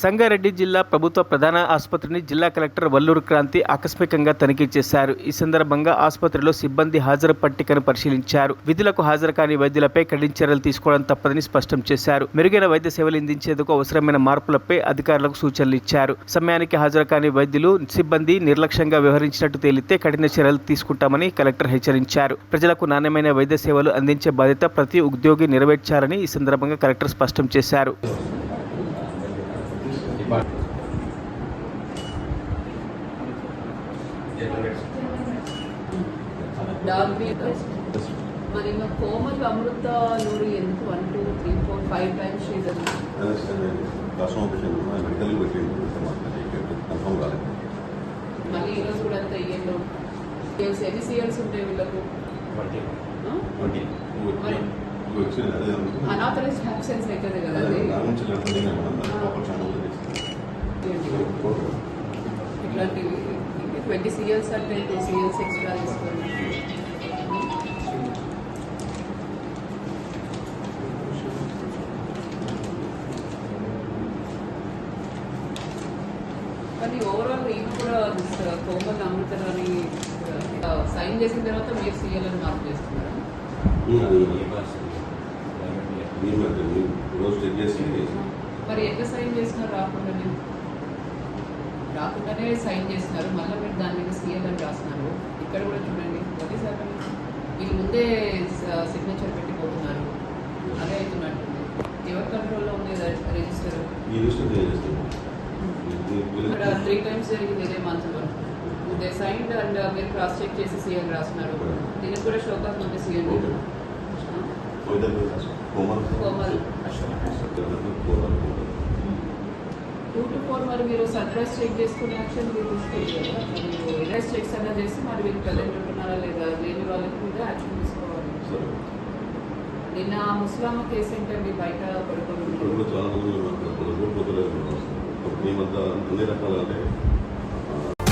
సంగారెడ్డి జిల్లా ప్రభుత్వ ప్రధాన ఆసుపత్రిని జిల్లా కలెక్టర్ వల్లూరు క్రాంతి ఆకస్మికంగా తనిఖీ చేశారు. ఈ సందర్భంగా ఆసుపత్రిలో సిబ్బంది హాజరు పట్టికను పరిశీలించారు. విధులకు హాజరు కాని వైద్యులపై కఠిన చర్యలు తీసుకోవడం తప్పదని స్పష్టం చేశారు. మెరుగైన వైద్య సేవలు అందించేందుకు అవసరమైన మార్పులపై అధికారులకు సూచనలు ఇచ్చారు. సమయానికి హాజరు కాని వైద్యులు, సిబ్బంది నిర్లక్ష్యంగా వ్యవహరించినట్టు తేలితే కఠిన చర్యలు తీసుకుంటామని కలెక్టర్ హెచ్చరించారు. ప్రజలకు నాణ్యమైన వైద్య సేవలు అందించే బాధ్యత ప్రతి ఉద్యోగి నెరవేర్చాలని ఈ సందర్భంగా కలెక్టర్ స్పష్టం చేశారు. మరి కోమల్ అమృత నూరు ఎందుకు 1 2 3 4 5 టైమ్స్ మళ్ళీ ఈరోజు కూడా అంత ఇయ్యంలో ఎన్ని సీఎల్స్ ఉంటాయి వీళ్ళకు? అనాథరైజ్ హ్యాబ్సెన్స్ అవుతుంది కదా, ఇట్లాంటివి 20 సీఎల్స్ అంటే 2 సీఎల్స్ ఎక్స్ట్రా తీసుకోండి. కానీ ఓవరాల్ ఇది కూడా కోమల్ అమృతరాని సైన్ చేసిన తర్వాత మీరు సీఎల్ అని మార్క్ చేస్తున్నారా? మరి ఎట్లా సైన్ చేసినారు? రాకుండానే సైన్ చేస్తున్నారు, మళ్ళీ మీరు దాని మీద సీఎల్ అని రాస్తున్నారు. ఇక్కడ కూడా చూడండి, ప్రతిసారి వీళ్ళు ముందే సిగ్నేచర్ పెట్టిపోతున్నారు. అదే అవుతున్నట్టుంది. ఎవరి కంట్రోల్లో ఉంది రిజిస్టర్? ఇక్కడ 3 టైమ్స్ జరిగింది ఇదే మంత్లో. దే సైన్డ్ అండ్ మీరు క్రాస్ చెక్ చేసి సీఎల్ రాస్తున్నారు. దీనికి కూడా షోకాస్ ఉంది సీఎల్. కోమల్ 2 to 4 మరి మీరు సర్ప్రైజ్ చెక్ చేసుకునే యాక్షన్ మీరు తీసుకోవాలి కదా. మీరు ఎరైజ్ చెక్స్ అలా చేసి మరి మీరు ప్రజెంట్ ఉంటున్నారా లేదా లేని వాళ్ళకి కూడా యాక్షన్ తీసుకోవాలి. నిన్న ముస్లామా కేసు ఏంటండి, బయట పడుకోవడం.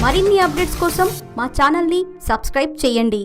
మరిన్ని అప్డేట్స్ కోసం మా ఛానల్ని సబ్స్క్రైబ్ చేయండి.